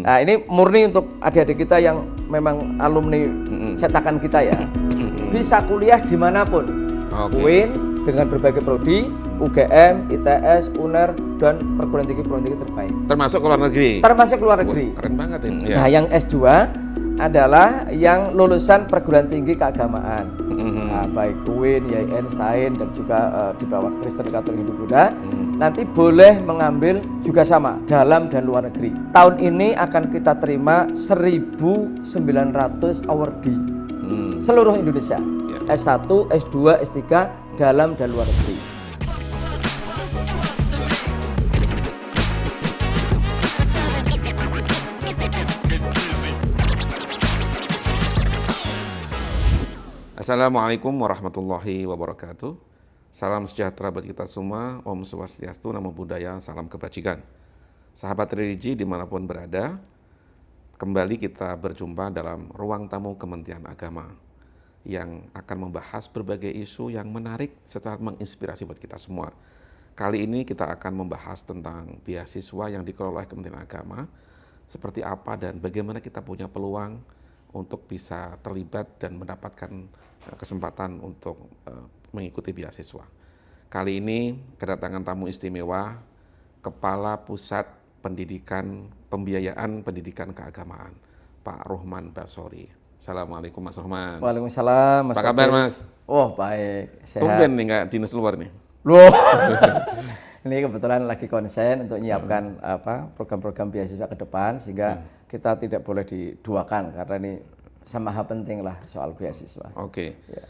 Nah, ini murni untuk adik-adik kita yang memang alumni cetakan kita ya. Bisa kuliah dimanapun. UIN dengan berbagai prodi, UGM, ITS, UNER, dan perguruan tinggi terbaik. Termasuk ke luar negeri? Termasuk ke luar negeri. Wah, keren banget ini. Nah, yang S2 adalah yang lulusan perguruan tinggi keagamaan. Nah, baik UIN, YIN, STAIN, dan juga di bawah Kristen, Katolik, Hindu, Buddha. Nanti boleh mengambil juga sama, dalam dan luar negeri. Tahun ini akan kita terima 1.900 awardee seluruh Indonesia. S1, S2, S3, dalam dan luar negeri. Assalamualaikum warahmatullahi wabarakatuh. Salam sejahtera buat kita semua. Om Swastiastu, Namo Buddhaya, salam kebajikan. Sahabat religi dimanapun berada, kembali kita berjumpa dalam ruang tamu Kementerian Agama yang akan membahas berbagai isu yang menarik secara menginspirasi buat kita semua. Kali ini kita akan membahas tentang beasiswa yang dikelola oleh Kementerian Agama, seperti apa dan bagaimana kita punya peluang untuk bisa terlibat dan mendapatkan kesempatan untuk mengikuti beasiswa. Kali ini kedatangan tamu istimewa, Kepala Pusat Pendidikan Pembiayaan Pendidikan Keagamaan, Pak Ruhman Basori. Assalamualaikum Mas Ruhman. Waalaikumsalam Mas. Apa kabar Mas? Oh baik, sehat. Tumben nih nggak dinas luar nih. Loh. Ini kebetulan lagi konsen untuk menyiapkan program-program beasiswa ke depan sehingga kita tidak boleh diduakan karena ini sama hal penting lah soal beasiswa. Oke. Ya.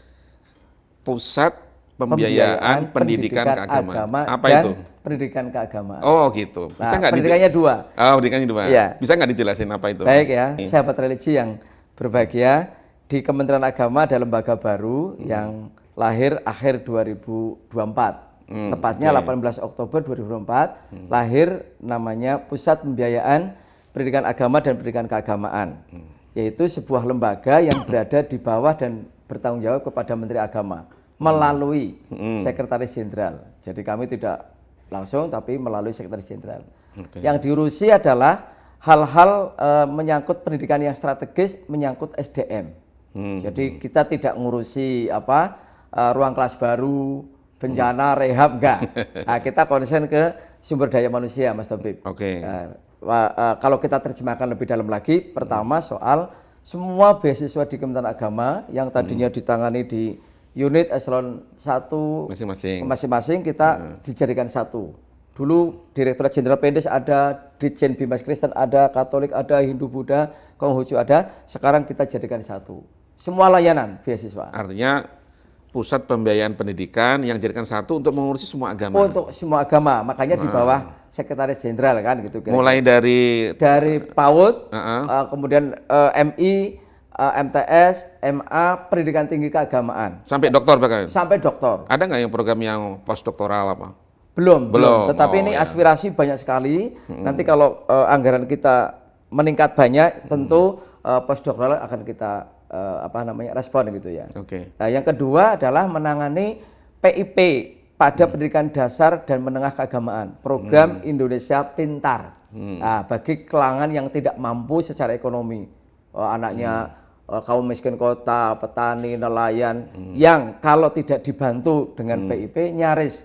Pusat Pembiayaan Pendidikan Keagamaan. Apa dan itu? Pendidikan keagamaan. Oh gitu. Bisa nggak pendidikannya dua. Oh, pendidikannya dua. Ya. Bisa nggak dijelasin apa itu? Baik ya, sahabat religi yang berbahagia, di Kementerian Agama ada lembaga baru yang lahir akhir 2024. Tepatnya 18 Oktober 2024 lahir namanya Pusat Pembiayaan Pendidikan Agama dan Pendidikan Keagamaan. Yaitu sebuah lembaga yang berada di bawah dan bertanggung jawab kepada Menteri Agama melalui Sekretaris Jenderal. Jadi kami tidak langsung tapi melalui Sekretaris Jenderal. Yang diurusi adalah hal-hal menyangkut pendidikan yang strategis, menyangkut SDM. Jadi kita tidak ngurusi ruang kelas baru, bencana, rehab, enggak. Nah, kita konsen ke sumber daya manusia, Mas Tabib. Kalau kita terjemahkan lebih dalam lagi, pertama soal semua beasiswa di Kementerian Agama yang tadinya ditangani di unit eselon 1 masing-masing kita dijadikan satu. Dulu Direktorat Jenderal Pendes ada, Ditjen Bimas Kristen ada, Katolik ada, Hindu Buddha, Konghucu ada, sekarang kita jadikan satu. Semua layanan beasiswa. Artinya Pusat Pembiayaan Pendidikan yang dijadikan satu untuk mengurusi semua agama. Untuk semua agama, makanya di bawah Sekretaris Jenderal kan gitu. Mulai dari PAUD, kemudian MI, MTS, MA, Pendidikan Tinggi Keagamaan. Sampai doktor bahkan? Sampai doktor. Ada nggak yang program yang postdoktoral apa? Belum. Tetapi ini aspirasi banyak sekali. Nanti kalau anggaran kita meningkat banyak, tentu postdoktoral akan kita respon gitu ya. Nah, yang kedua adalah menangani PIP pada pendidikan dasar dan menengah keagamaan, program Indonesia Pintar. Nah, bagi kalangan yang tidak mampu secara ekonomi, anaknya kaum miskin kota, petani, nelayan, yang kalau tidak dibantu dengan PIP nyaris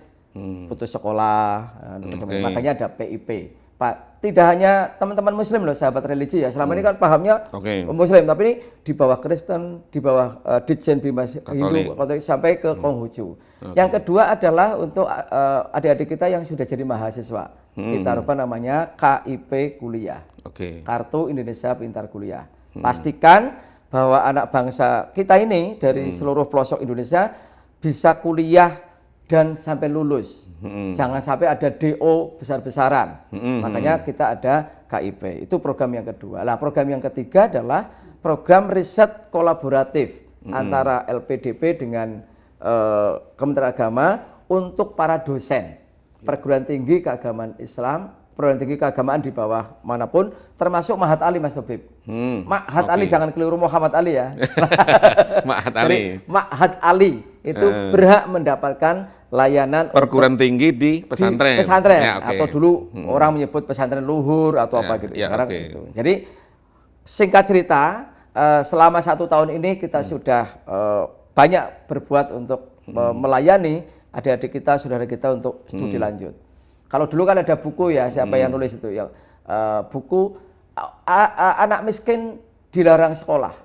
putus sekolah. Makanya ada PIP. Pak, tidak hanya teman-teman Muslim loh, sahabat religi ya. Selama ini kan pahamnya Muslim, tapi ini di bawah Kristen, di bawah Ditjen Bimas Hindu, Katolik sampai ke Konghucu. Yang kedua adalah untuk adik-adik kita yang sudah jadi mahasiswa. Kita rubah namanya KIP Kuliah. Kartu Indonesia Pintar Kuliah. Pastikan bahwa anak bangsa kita ini dari seluruh pelosok Indonesia bisa kuliah dan sampai lulus. Jangan sampai ada DO besar-besaran. Makanya kita ada KIP. Itu program yang kedua. Nah, program yang ketiga adalah program riset kolaboratif antara LPDP dengan Kementerian Agama untuk para dosen perguruan tinggi keagamaan Islam, perguruan tinggi keagamaan di bawah manapun, termasuk Mahat Ali, Mas Tabib. Mahat Ali, jangan keliru Muhammad Ali ya. Mahat Ali. Mahat Ali itu berhak mendapatkan layanan perguruan tinggi di pesantren. Di pesantren Ya, okay. Atau dulu orang menyebut pesantren luhur atau apa gitu. Sekarang okay. gitu. Jadi singkat cerita, selama 1 tahun ini kita sudah banyak berbuat untuk melayani adik-adik kita, saudara kita untuk studi lanjut. Kalau dulu kan ada buku ya, siapa yang nulis itu ya, buku anak miskin dilarang sekolah.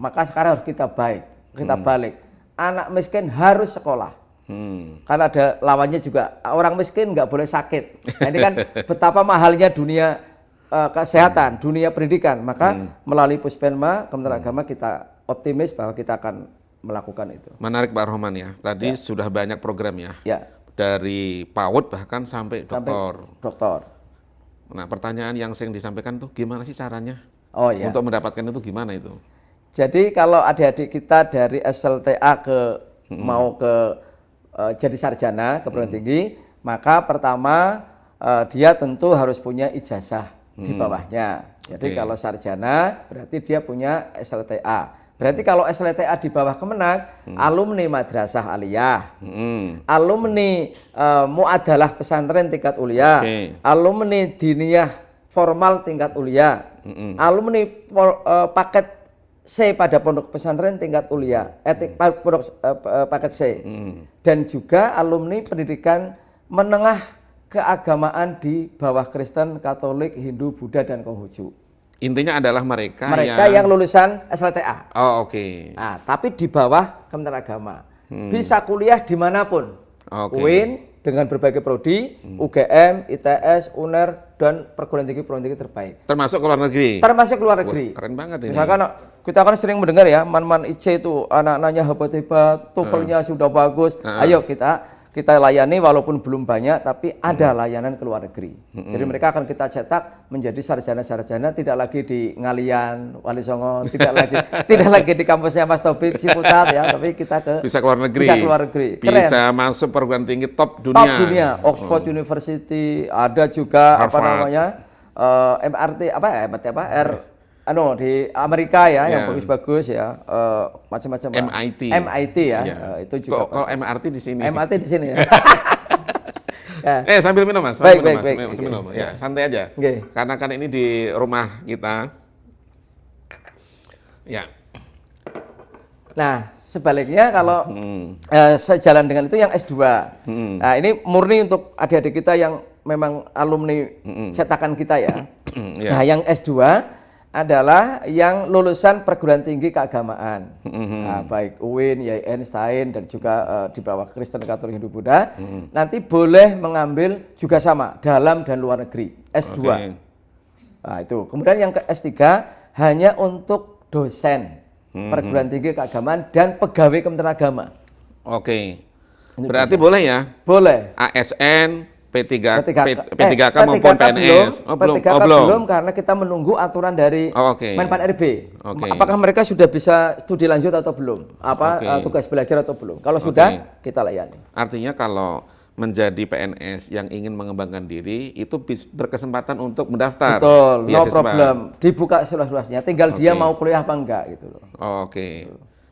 Maka sekarang harus kita balik. Anak miskin harus sekolah. Karena ada lawannya juga, orang miskin nggak boleh sakit. Nah, ini kan betapa mahalnya dunia kesehatan, dunia pendidikan. Maka melalui Puspenma, Kementerian Agama, kita optimis bahwa kita akan melakukan itu. Menarik Pak Rohman ya. Tadi sudah banyak program ya. Dari PAUD bahkan sampai doktor. Nah, pertanyaan yang sering disampaikan tuh gimana sih caranya? Untuk mendapatkan itu gimana itu? Jadi kalau adik-adik kita dari SLTA mau ke jadi sarjana ke perguruan tinggi, maka pertama dia tentu harus punya ijazah di bawahnya. Jadi kalau sarjana berarti dia punya SLTA. Berarti kalau SLTA di bawah Kemenag, alumni madrasah aliyah, alumni muadalah pesantren tingkat ulia, alumni diniyah formal tingkat ulia, alumni paket C pada pondok pesantren tingkat ulia, paket C, dan juga alumni pendidikan menengah keagamaan di bawah Kristen, Katolik, Hindu, Buddha, dan Konghucu. Intinya adalah mereka yang lulusan SLTA. Nah, tapi di bawah Kementerian Agama. Bisa kuliah dimanapun. UIN dengan berbagai prodi, UGM, ITS, UNER, dan perguruan tinggi terbaik. Termasuk ke luar negeri? Termasuk ke luar negeri. Wah, keren banget ini. Misalkan kita kan sering mendengar ya, man-man IC itu anak-anaknya hebat-hebat, TOEFL-nya sudah bagus. Ayo kita layani walaupun belum banyak, tapi ada layanan ke luar negeri. Jadi mereka akan kita cetak menjadi sarjana-sarjana, tidak lagi di Ngalian, Wali Songo, tidak lagi di kampusnya Mas Tobib, Ciputat ya, tapi kita bisa ke luar negeri. Keren. Bisa masuk perguruan tinggi top dunia. Top dunia, Oxford University, ada juga Harvard. MRT di Amerika ya, yang bagus-bagus ya, macam-macam. MIT ya, itu juga. Kalau MRT di sini. MRT di sini ya. Sambil minum Mas. Baik. Minum. Ya, santai aja. Karena kan ini di rumah kita. Ya. Nah, sebaliknya kalau sejalan dengan itu yang S2. Nah, ini murni untuk adik-adik kita yang memang alumni cetakan kita ya. Nah, yang S2 adalah yang lulusan perguruan tinggi keagamaan, baik UIN, YIN, STAIN, dan juga di bawah Kristen, Katolik, Hindu, Buddha, nanti boleh mengambil juga sama dalam dan luar negeri, S2. Nah, itu. Kemudian yang ke S3 hanya untuk dosen perguruan tinggi keagamaan dan pegawai Kementerian Agama. Berarti boleh ya? Boleh. ASN, P3K maupun PNS. Belum, karena kita menunggu aturan dari Menpan RB. Apakah mereka sudah bisa studi lanjut atau belum? Tugas belajar atau belum? Kalau sudah, kita layani. Artinya kalau menjadi PNS yang ingin mengembangkan diri itu berkesempatan untuk mendaftar. Betul, no problem. Dibuka seluas-luasnya. Tinggal dia mau kuliah apa enggak gitu loh.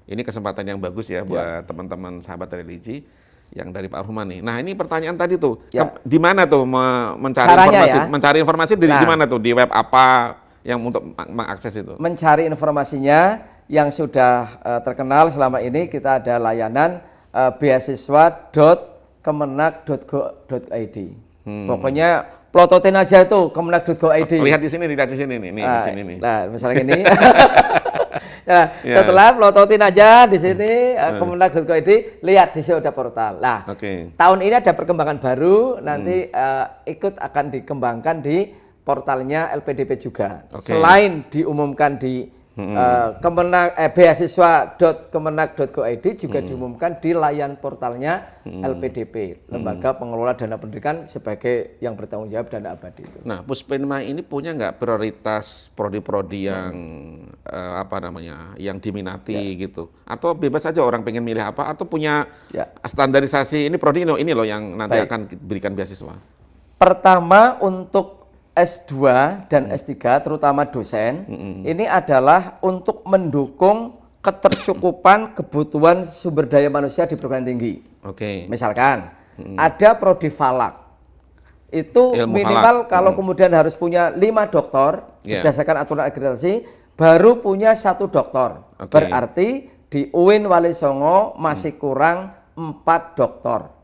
Ini kesempatan yang bagus ya buat teman-teman sahabat religi yang dari Pak Rohman nih. Nah, ini pertanyaan tadi tuh, di mana tuh mencari informasi? Mencari informasi di mana tuh? Di web apa yang untuk mengakses itu? Mencari informasinya yang sudah terkenal selama ini, kita ada layanan beasiswa.kemenag.go.id. Pokoknya plototin aja itu kemenag.go.id. Lihat di sini nih, di sini nih. Nah, misalnya ini. Setelah plototin aja di sini kemenag.go.id, lihat di sini ada portal. Nah, tahun ini ada perkembangan baru, nanti akan dikembangkan di portalnya LPDP juga. Selain diumumkan di beasiswa.kemenag.go.id, juga diumumkan di layan portalnya LPDP, Lembaga Pengelola Dana Pendidikan, sebagai yang bertanggung jawab dana abadi itu. Nah, Puspenma ini punya nggak prioritas prodi-prodi yang yang diminati gitu? Atau bebas aja orang pengen milih apa? Atau punya standarisasi, ini prodi ini loh yang nanti akan diberikan beasiswa? Pertama, untuk S2 dan S3, terutama dosen, ini adalah untuk mendukung ketercukupan kebutuhan sumber daya manusia di perguruan tinggi. Misalkan ada prodi falak. Itu ilmu minimal falak. Kalau kemudian harus punya 5 doktor berdasarkan aturan akreditasi, baru punya 1 doktor. Berarti di UIN Wali Songo masih kurang 4 doktor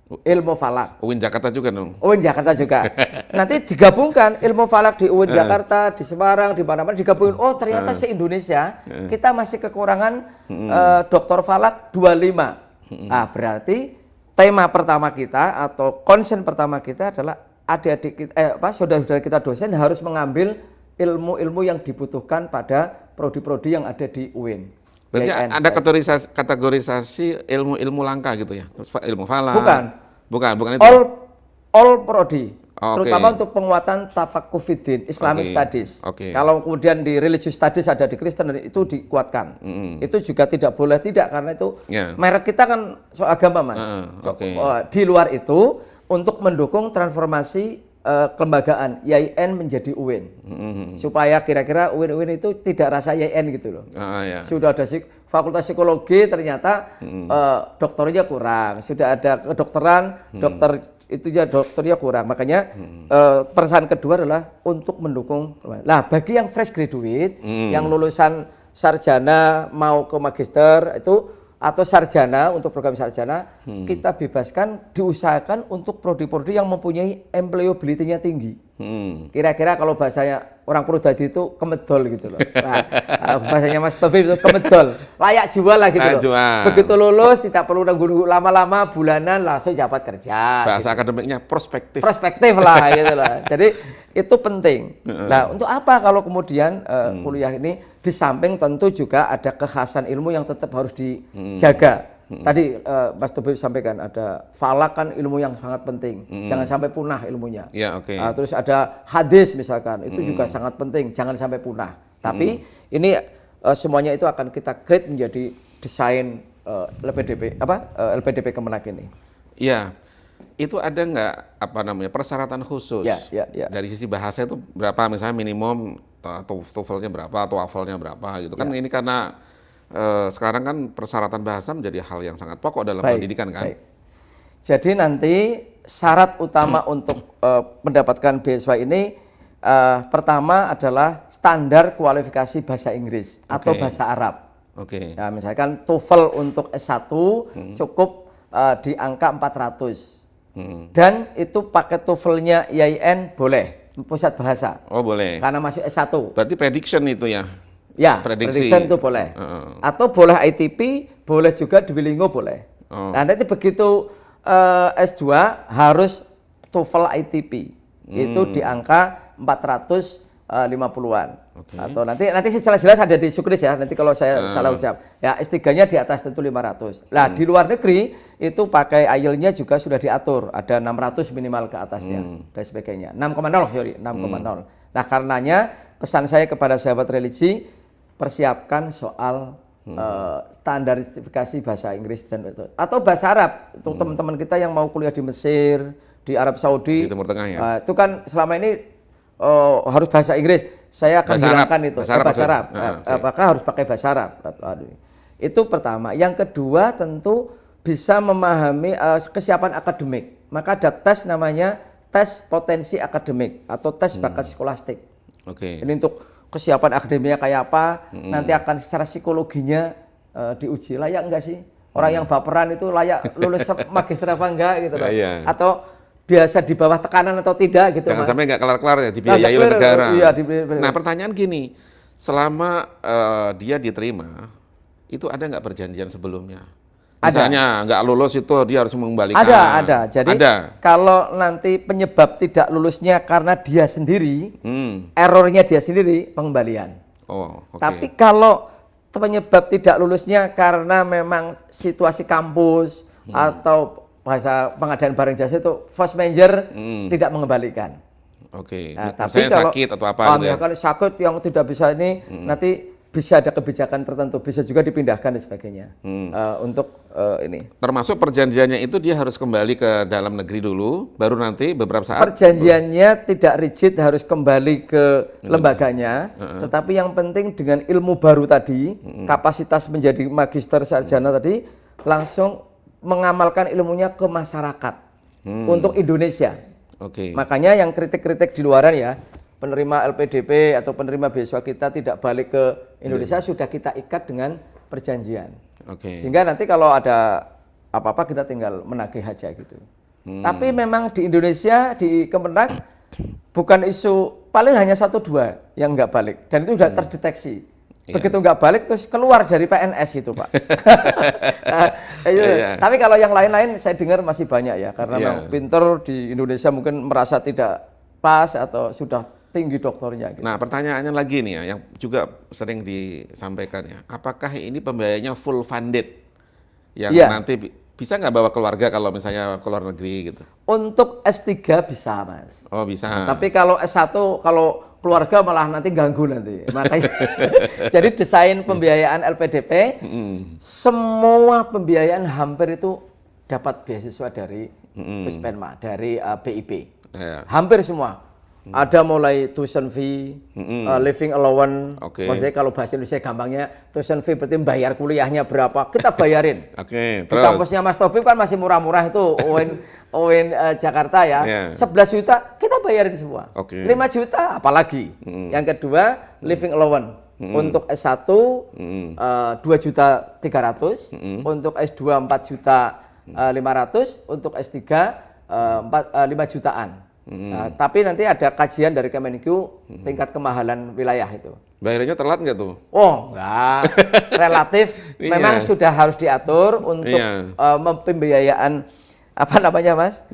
ilmu falak. UIN Jakarta juga dong. UIN Jakarta juga. Nanti digabungkan ilmu falak di UIN Jakarta, di Semarang, di mana-mana digabungin. Oh ternyata se-Indonesia kita masih kekurangan doktor falak 25. Berarti tema pertama kita atau concern pertama kita adalah adik-adik kita, saudara-saudara kita dosen harus mengambil ilmu-ilmu yang dibutuhkan pada prodi-prodi yang ada di UIN. Berarti ada kategorisasi ilmu-ilmu langka gitu ya? Ilmu falak? Bukan itu? All prodi, terutama untuk penguatan tafakufiddin, Islamic Studies. Kalau kemudian di Religious Studies ada di Kristen, itu dikuatkan. Itu juga tidak boleh tidak, karena itu merek kita kan soal agama, Mas. Di luar itu, untuk mendukung transformasi kelembagaan YIN menjadi UIN, supaya kira-kira UIN itu tidak rasa YIN gitu loh. Sudah ada fakultas psikologi, ternyata dokternya kurang. Sudah ada kedokteran, dokter itu ya dokternya kurang. Makanya pesan kedua adalah untuk mendukung. Nah, bagi yang fresh graduate, yang lulusan sarjana mau ke magister itu, atau sarjana untuk program sarjana, kita bebaskan, diusahakan untuk prodi-prodi yang mempunyai employability-nya tinggi. Kira-kira kalau bahasanya orang Purwodadi itu kemedol gitu loh. Nah, bahasanya Mas Taufik itu kemedol, layak jual lah gitu loh. Begitu lulus tidak perlu nunggu lama-lama, bulanan langsung dapat kerja. Bahasa gitu. akademiknya prospektif. Prospektif lah gitu loh. Jadi itu penting. Nah, untuk apa kalau kemudian kuliah ini di samping tentu juga ada kekhasan ilmu yang tetap harus dijaga. Tadi Mas Taufik sampaikan ada falak kan ilmu yang sangat penting, jangan sampai punah ilmunya. Terus ada hadis misalkan, itu juga sangat penting, jangan sampai punah. Tapi ini semuanya itu akan kita create menjadi desain LPDP Kemenak ini. Iya. Itu ada nggak persyaratan khusus dari sisi bahasa itu berapa, misalnya minimum TOEFL-nya berapa, TOEFL-nya berapa gitu kan? Ini karena sekarang kan persyaratan bahasa menjadi hal yang sangat pokok dalam pendidikan kan. Jadi nanti syarat utama untuk mendapatkan beasiswa ini pertama adalah standar kualifikasi bahasa Inggris atau bahasa Arab. Nah, misalkan TOEFL untuk S1 cukup di angka 400. Dan itu pakai TOEFL-nya YIN boleh, pusat bahasa. Oh boleh. Karena masih S1. Berarti prediction itu ya? Ya, prediction itu boleh. Atau boleh ITP, boleh juga Duolingo boleh. Nah nanti begitu S2 harus TOEFL ITP. Itu di angka 450-an. Atau nanti jelas-jelas ada di Sukris ya, nanti kalau saya salah ucap. Ya S3-nya di atas tentu 500. Nah di luar negeri itu pakai IELTS-nya juga sudah diatur, ada 600 minimal ke atasnya dan sebagainya. 6,0. Nah karenanya pesan saya kepada sahabat religi, persiapkan soal standarisasi bahasa Inggris dan itu, atau bahasa Arab untuk teman-teman kita yang mau kuliah di Mesir, di Arab Saudi, di Timur Tengah ya. Itu kan selama ini harus bahasa Inggris. Saya akan hilangkan itu bahasa Arab. Apakah harus pakai bahasa Arab? Itu pertama. Yang kedua tentu bisa memahami kesiapan akademik. Maka ada tes namanya tes potensi akademik atau tes bakat skolastik. Ini untuk kesiapan akademiknya kayak apa, nanti akan secara psikologinya diuji, layak enggak sih? Orang yang baperan itu layak lulus magister apa enggak gitu loh. Atau biasa di bawah tekanan atau tidak gitu. Jangan sampai enggak kelar-kelar ya, dibiayai oleh negara. Nah pertanyaan gini, selama dia diterima, itu ada nggak perjanjian sebelumnya? Misalnya nggak lulus itu dia harus mengembalikan. Ada. Jadi kalau nanti penyebab tidak lulusnya karena dia sendiri, errornya dia sendiri, pengembalian. Tapi kalau penyebab tidak lulusnya karena memang situasi kampus atau bahasa pengadaan barang jasa itu force majeure, tidak mengembalikan. Nah, tapi kalau sakit atau apa gitu ya? Kalau sakit yang tidak bisa ini nanti bisa ada kebijakan tertentu, bisa juga dipindahkan dan sebagainya untuk ini. Termasuk perjanjiannya itu dia harus kembali ke dalam negeri dulu, baru nanti beberapa saat. Perjanjiannya tidak rigid harus kembali ke lembaganya, tetapi yang penting dengan ilmu baru tadi, kapasitas menjadi magister sarjana tadi, langsung mengamalkan ilmunya ke masyarakat untuk Indonesia. Makanya yang kritik-kritik di luaran ya, penerima LPDP atau penerima beasiswa kita tidak balik ke Indonesia sudah kita ikat dengan perjanjian. Sehingga nanti kalau ada apa-apa kita tinggal menagih aja gitu. Tapi memang di Indonesia di Kemenag bukan isu, paling hanya 1-2 yang nggak balik dan itu sudah terdeteksi. Begitu nggak balik terus keluar dari PNS itu Pak. Tapi kalau yang lain-lain saya dengar masih banyak ya karena memang pinter di Indonesia mungkin merasa tidak pas atau sudah tinggi doktornya. Gitu. Nah pertanyaannya lagi nih ya, yang juga sering disampaikan ya, apakah ini pembiayanya full funded? Yang nanti bisa nggak bawa keluarga kalau misalnya ke luar negeri gitu? Untuk S3 bisa Mas. Oh bisa. Nah, tapi kalau S1, kalau keluarga malah nanti ganggu nanti. Makanya, jadi desain pembiayaan LPDP, semua pembiayaan hampir itu dapat beasiswa dari Puspenma, dari BIP. Hampir semua. Ada mulai tuition fee, living allowance. Maksudnya kalau bahasa Indonesia gampangnya tuition fee berarti bayar kuliahnya berapa, kita bayarin. Di kampusnya Mas Tobib kan masih murah-murah itu UIN Jakarta ya. 11 juta kita bayarin semua. 5 juta apalagi. Yang kedua living allowance. Untuk S1 2.300.000, untuk S2 4.500.000, untuk S3 5 jutaan. Tapi nanti ada kajian dari Kemenkeu tingkat kemahalan wilayah itu. Bayarnya telat nggak tuh? Oh enggak, relatif memang sudah harus diatur untuk pembiayaan apa namanya Mas,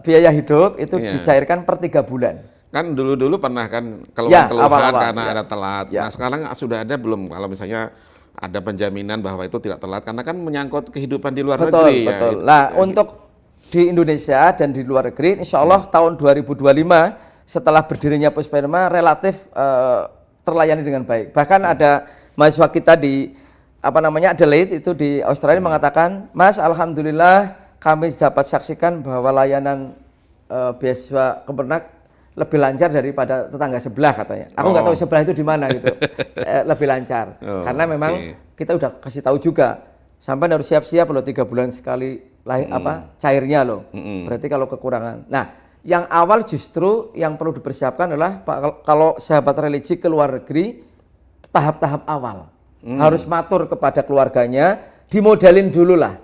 biaya hidup itu dicairkan per 3 bulan. Kan dulu pernah kan keluhan karena ada telat. Nah sekarang sudah ada belum kalau misalnya ada penjaminan bahwa itu tidak telat karena kan menyangkut kehidupan di luar negeri. Betul. Nah untuk di Indonesia dan di luar negeri, insya Allah tahun 2025 setelah berdirinya Puspenma relatif terlayani dengan baik. Bahkan ada mahasiswa kita di Adelaide itu di Australia mengatakan, Mas, alhamdulillah kami dapat saksikan bahwa layanan beasiswa Kemenag lebih lancar daripada tetangga sebelah katanya. Aku nggak tahu sebelah itu di mana gitu, lebih lancar. Karena memang kita udah kasih tahu juga, sampai harus siap-siap loh 3 bulan sekali cairnya loh. Berarti kalau kekurangan. Nah, yang awal justru yang perlu dipersiapkan adalah kalau sahabat religi ke luar negeri tahap-tahap awal. Harus matur kepada keluarganya, dimodelin dulu lah.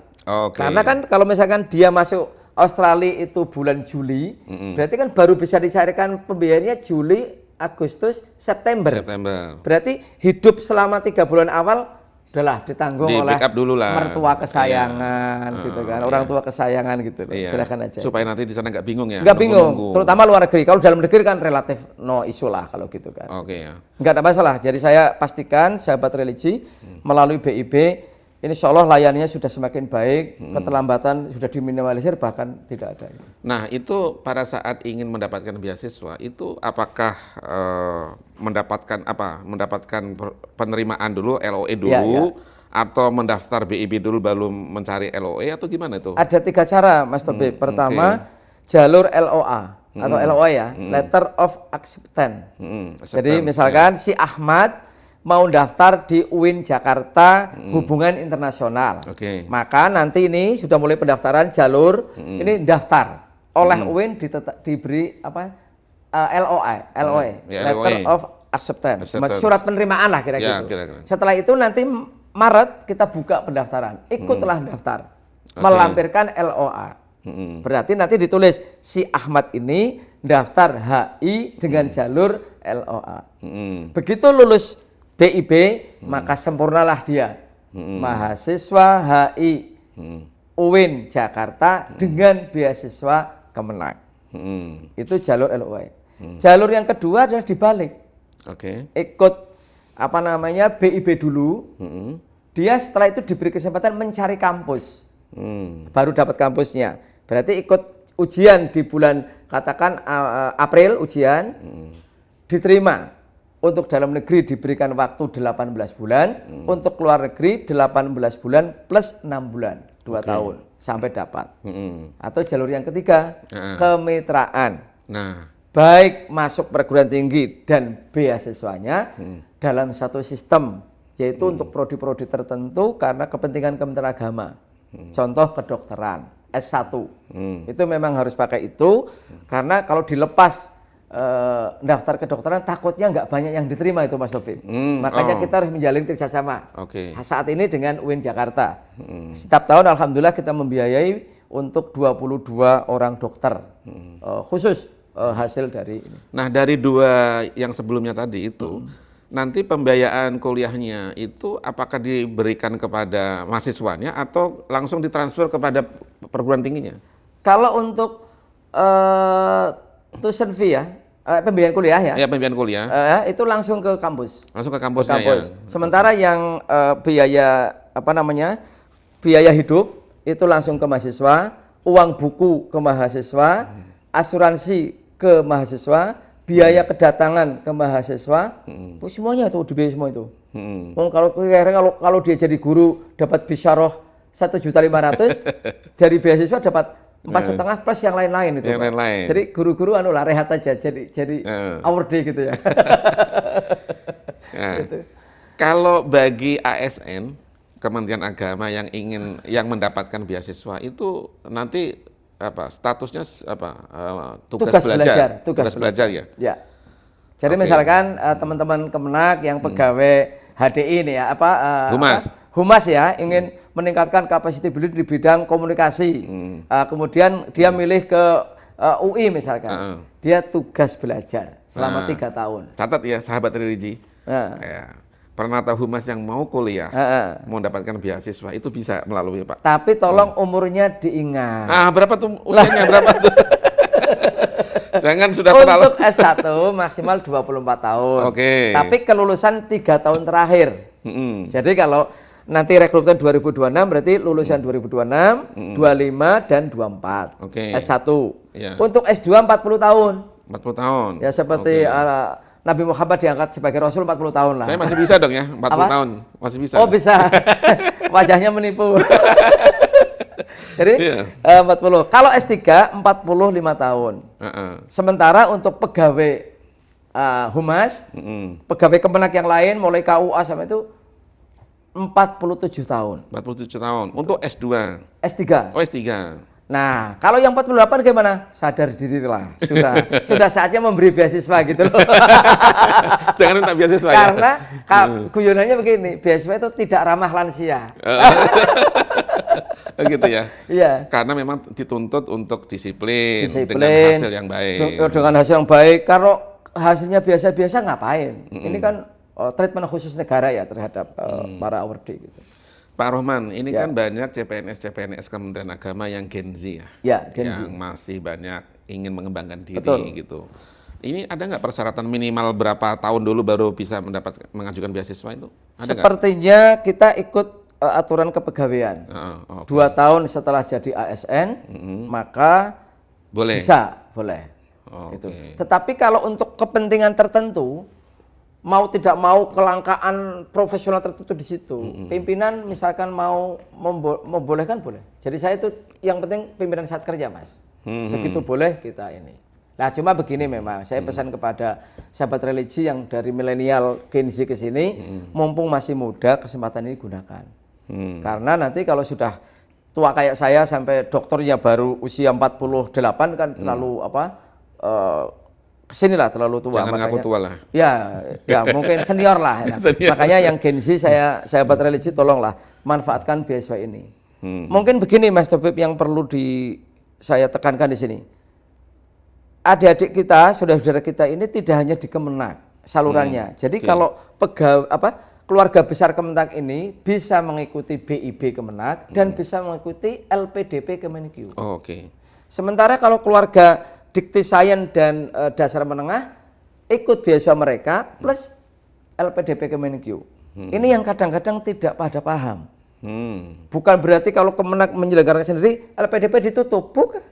Karena kan kalau misalkan dia masuk Australia itu bulan Juli, berarti kan baru bisa dicairkan pembiayaannya Juli, Agustus, September. Berarti hidup selama 3 bulan awal udahlah ditanggung oleh mertua kesayangan gitu kan, orang tua kesayangan gitu. Silakan aja. Supaya nanti di sana nggak bingung ya. Nggak bingung, terutama luar negeri. Kalau dalam negeri kan relatif no isu lah kalau gitu kan. Nggak ada masalah. Jadi saya pastikan sahabat religi melalui BIP insya Allah layanannya sudah semakin baik, keterlambatan sudah diminimalisir bahkan tidak ada. Nah itu pada saat ingin mendapatkan beasiswa itu apakah mendapatkan penerimaan dulu, LOE dulu, atau mendaftar BIP dulu baru mencari LOE atau gimana itu? Ada 3 cara Mas Tobib. Pertama jalur LOA atau LOE ya, Letter of Acceptance. Jadi misalkan si Ahmad mau daftar di UIN Jakarta Hubungan Internasional. Maka nanti ini sudah mulai pendaftaran jalur ini daftar oleh UIN diberi LOE, Letter of Acceptance, surat penerimaan lah kira-kira. Setelah itu nanti Maret kita buka pendaftaran, ikutlah daftar, melampirkan LOA. Berarti nanti ditulis si Ahmad ini daftar HI dengan jalur LOA. Begitu lulus BIP, maka sempurnalah dia mahasiswa HI UIN Jakarta dengan beasiswa Kemenag. Itu jalur LOE. Jalur yang kedua adalah dibalik. Ikut BIP dulu. Dia setelah itu diberi kesempatan mencari kampus. Baru dapat kampusnya. Berarti ikut ujian di bulan katakan April ujian, diterima. untuk dalam negeri diberikan waktu 18 bulan, untuk luar negeri 18 bulan plus 6 bulan, 2 tahun sampai dapat. Atau jalur yang ketiga, kemitraan. Nah, baik masuk perguruan tinggi dan beasiswanya dalam satu sistem, yaitu untuk prodi-prodi tertentu karena kepentingan Kementerian Agama. Contoh kedokteran, S1. Itu memang harus pakai itu, karena kalau dilepas daftar kedokteran takutnya nggak banyak yang diterima itu Mas Taufik. Makanya kita harus menjalin kerjasama. Saat ini dengan UIN Jakarta. Setiap tahun alhamdulillah kita membiayai untuk 22 orang dokter khusus hasil dari ini. Nah, dari 2 yang sebelumnya tadi itu, nanti pembiayaan kuliahnya itu apakah diberikan kepada mahasiswanya atau langsung ditransfer kepada perguruan tingginya? Kalau untuk tuition fee ya, pembiayaan kuliah ya. Ya, pembiayaan kuliah. Itu langsung ke kampus. Langsung ke kampusnya ya. Sementara yang biaya biaya hidup itu langsung ke mahasiswa, uang buku ke mahasiswa, asuransi ke mahasiswa, biaya kedatangan ke mahasiswa, semuanya itu dibiayai semua itu. Kalau dia jadi guru dapat bisyarah 1.500.000, dari beasiswa dapat 4,5 plus yang lain-lain itu. Yang lain-lain. Jadi guru-guru rehat aja, jadi award day gitu ya. Nah, gitu. Kalau bagi ASN, Kementerian Agama yang mendapatkan beasiswa itu nanti statusnya tugas belajar ya. Ya. Jadi misalkan teman-teman Kemenak yang pegawai HDI ini ya Humas ya ingin meningkatkan kapasiti beliau di bidang komunikasi. Kemudian dia milih ke UI misalkan. Dia tugas belajar selama 3 tahun. Catat ya sahabat religi. Ya. Pernata Humas yang mau kuliah, mau mendapatkan beasiswa itu bisa melalui Pak. Tapi tolong umurnya diingat. Berapa tuh usianya berapa tuh? Jangan sudah terlalu. Untuk S1 maksimal 24 tahun. Tapi kelulusan 3 tahun terakhir. Jadi kalau nanti rekrutmen 2026 berarti lulusan 2026, 25 dan 24. S1. Ya. Untuk S2 40 tahun. 40 tahun. Ya seperti Nabi Muhammad diangkat sebagai Rasul 40 tahun lah. Saya masih bisa dong ya, 40 tahun. Masih bisa. Oh bisa. Wajahnya menipu. Jadi 40. Kalau S3 45 tahun. Tahun. Untuk pegawai Humas, pegawai Kemenak yang lain mulai KUA sampai itu 47 tahun. 47 tahun. Untuk S2. S3. Oh, S3. Nah, kalau yang 48 gimana? Sadar diri lah. Sudah saatnya memberi beasiswa gitu loh. Jangan minta beasiswa ya. Karena guyonannya begini, beasiswa itu tidak ramah lansia. Gitu ya. Iya. Karena memang dituntut untuk disiplin dengan hasil yang baik. Dengan hasil yang baik. Kalau hasilnya biasa-biasa ngapain? Ini kan treatment khusus negara ya terhadap para awardee gitu. Pak Rohman, ini kan banyak CPNS Kementerian Agama yang Gen Z ya, Gen Z. Yang masih banyak ingin mengembangkan diri gitu. Ini ada nggak persyaratan minimal berapa tahun dulu baru bisa mengajukan beasiswa itu? Sepertinya kita ikut aturan kepegawaian. 2 tahun setelah jadi ASN, maka boleh. Boleh. Gitu. Tetapi kalau untuk kepentingan tertentu, mau tidak mau kelangkaan profesional tertentu di situ, pimpinan misalkan mau membolehkan boleh. Jadi saya itu yang penting pimpinan saat kerja Mas. Begitu boleh kita ini. Nah cuma begini memang, saya pesan kepada sahabat religi yang dari milenial Gen Z ke sini, mumpung masih muda kesempatan ini gunakan. Karena nanti kalau sudah tua kayak saya sampai dokternya baru usia 48 kan terlalu kesinilah terlalu tua. Jangan ngaku tua lah. Ya mungkin senior lah. Ya. Makanya yang Gen Z sahabat religi tolonglah manfaatkan beasiswa ini. Mungkin begini Mas Taufik yang perlu saya tekankan di sini. Adik-adik kita, saudara-saudara kita ini tidak hanya di Kemenak salurannya. Jadi kalau keluarga besar Kemenak ini bisa mengikuti BIB Kemenak dan bisa mengikuti LPDP Kemenkeu. Sementara kalau keluarga Dikti Sains dan dasar menengah ikut beasiswa mereka plus LPDP Kemenkeu. Ini yang kadang-kadang tidak pada paham. Bukan berarti kalau Kemenak menyelenggarakan sendiri LPDP ditutup, bukan.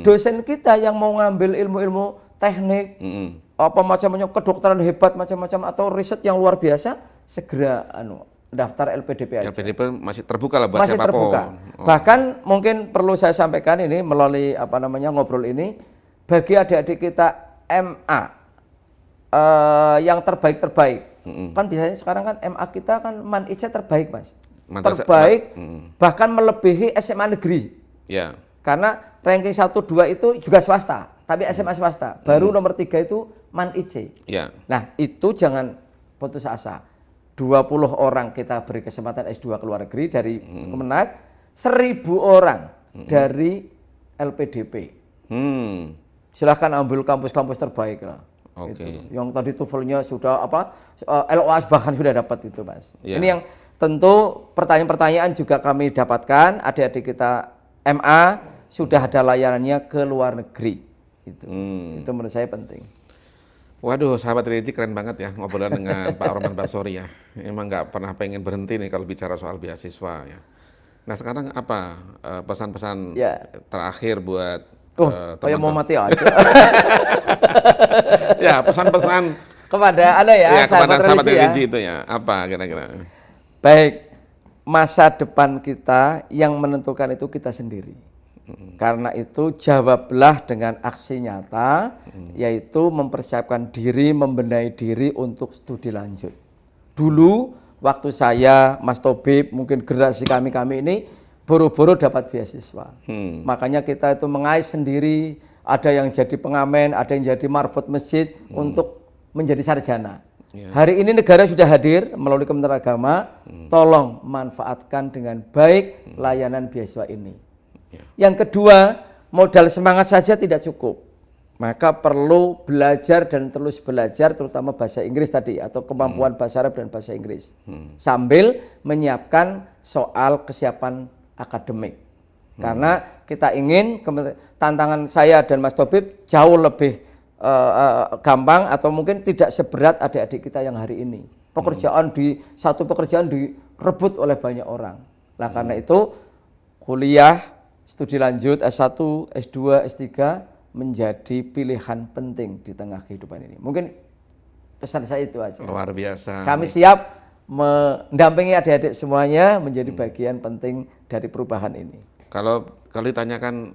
Dosen kita yang mau ngambil ilmu-ilmu teknik, apa macamnya kedokteran hebat macam-macam atau riset yang luar biasa, segera daftar LPDP aja. LPDP masih terbuka lah buat masih siapapun. Terbuka. Bahkan mungkin perlu saya sampaikan ini melalui ngobrol ini, bagi adik-adik kita MA yang terbaik. Kan biasanya sekarang kan MA kita kan MAN-IC terbaik, Mas. Terbaik, bahkan melebihi SMA negeri. Ya. Karena ranking 1 2 itu juga swasta, tapi SMA swasta. Baru nomor 3 itu MAN-IC. Ya. Nah, itu jangan putus asa. 20 orang kita beri kesempatan S2 ke luar negeri dari Kemenak, 1000 orang dari LPDP. Silahkan ambil kampus-kampus terbaik lah. Gitu. Yang tadi TOEFL-nya sudah LOAS bahkan sudah dapat itu, Mas. Ini yang tentu pertanyaan-pertanyaan juga kami dapatkan, adik-adik kita MA sudah ada layanannya ke luar negeri. Gitu. Itu menurut saya penting. Waduh, sahabat religi keren banget ya ngobrolan dengan Pak Roman Basori ya. Emang nggak pernah pengen berhenti nih kalau bicara soal beasiswa ya. Nah sekarang apa pesan-pesan terakhir buat kayak mau mati aja. Ya pesan-pesan kepada kepada sahabat religi itu ya apa kira-kira? Baik, masa depan kita yang menentukan itu kita sendiri. Karena itu jawablah dengan aksi nyata, yaitu mempersiapkan diri, membenahi diri untuk studi lanjut. Dulu waktu saya, Mas Tobib, mungkin generasi kami ini boro-boro dapat beasiswa. Makanya kita itu mengais sendiri, ada yang jadi pengamen, ada yang jadi marbot masjid untuk menjadi sarjana. Hari ini negara sudah hadir melalui Kementerian Agama, tolong manfaatkan dengan baik layanan beasiswa ini. Yang kedua, modal semangat saja tidak cukup. Maka perlu belajar dan terus belajar, terutama bahasa Inggris tadi atau kemampuan bahasa Arab dan bahasa Inggris. Sambil menyiapkan soal kesiapan akademik. Karena kita ingin tantangan saya dan Mas Tobib jauh lebih gampang atau mungkin tidak seberat adik-adik kita yang hari ini. Satu pekerjaan direbut oleh banyak orang. Nah karena itu kuliah, studi lanjut S1, S2, S3 menjadi pilihan penting di tengah kehidupan ini. Mungkin pesan saya itu aja. Luar biasa. Kami siap mendampingi adik-adik semuanya menjadi bagian penting dari perubahan ini. Kalau ditanyakan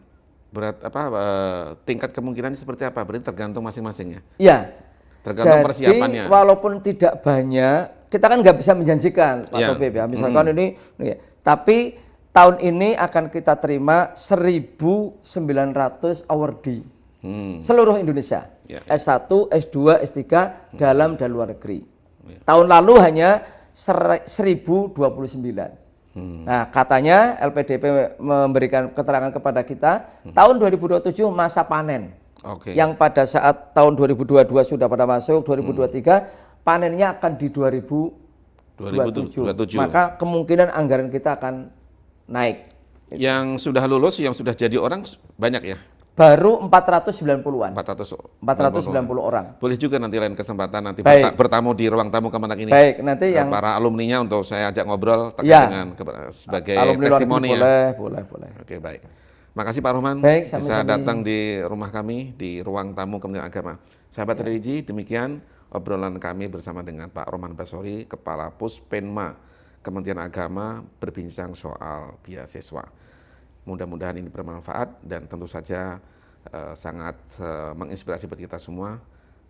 tingkat kemungkinannya seperti apa? Berarti tergantung masing-masing ya? Iya. Tergantung persiapannya. Walaupun tidak banyak, kita kan nggak bisa menjanjikan Pak Tobib ya. Misalkan ini, tapi tahun ini akan kita terima 1.900 awardee seluruh Indonesia. S1, S2, S3 dalam dan luar negeri. Tahun lalu hanya 1.029. Nah katanya LPDP memberikan keterangan kepada kita tahun 2027 masa panen. Yang pada saat tahun 2022 sudah pada masuk, 2023 panennya akan di 2027. Maka kemungkinan anggaran kita akan naik. Yang sudah lulus, yang sudah jadi orang banyak ya? Baru 490-an. 490 orang. Boleh juga nanti lain kesempatan nanti bertamu di ruang tamu Kemenak ini. Baik, nanti yang para alumninya untuk saya ajak ngobrol terkait dengan sebagai testimoni ya. Boleh. Oke, baik. Makasih Pak Roman bisa datang di rumah kami di ruang tamu Kementerian Agama. Sahabat religi, demikian obrolan kami bersama dengan Pak Roman Basori, Kepala Puspenma Kementerian Agama berbincang soal beasiswa. Mudah-mudahan ini bermanfaat dan tentu saja sangat menginspirasi buat kita semua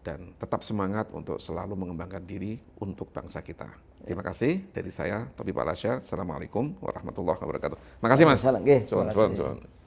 dan tetap semangat untuk selalu mengembangkan diri untuk bangsa kita. Terima kasih dari saya, Tobib Al-Asyar. Assalamualaikum warahmatullahi wabarakatuh. Makasih Mas. Terima kasih.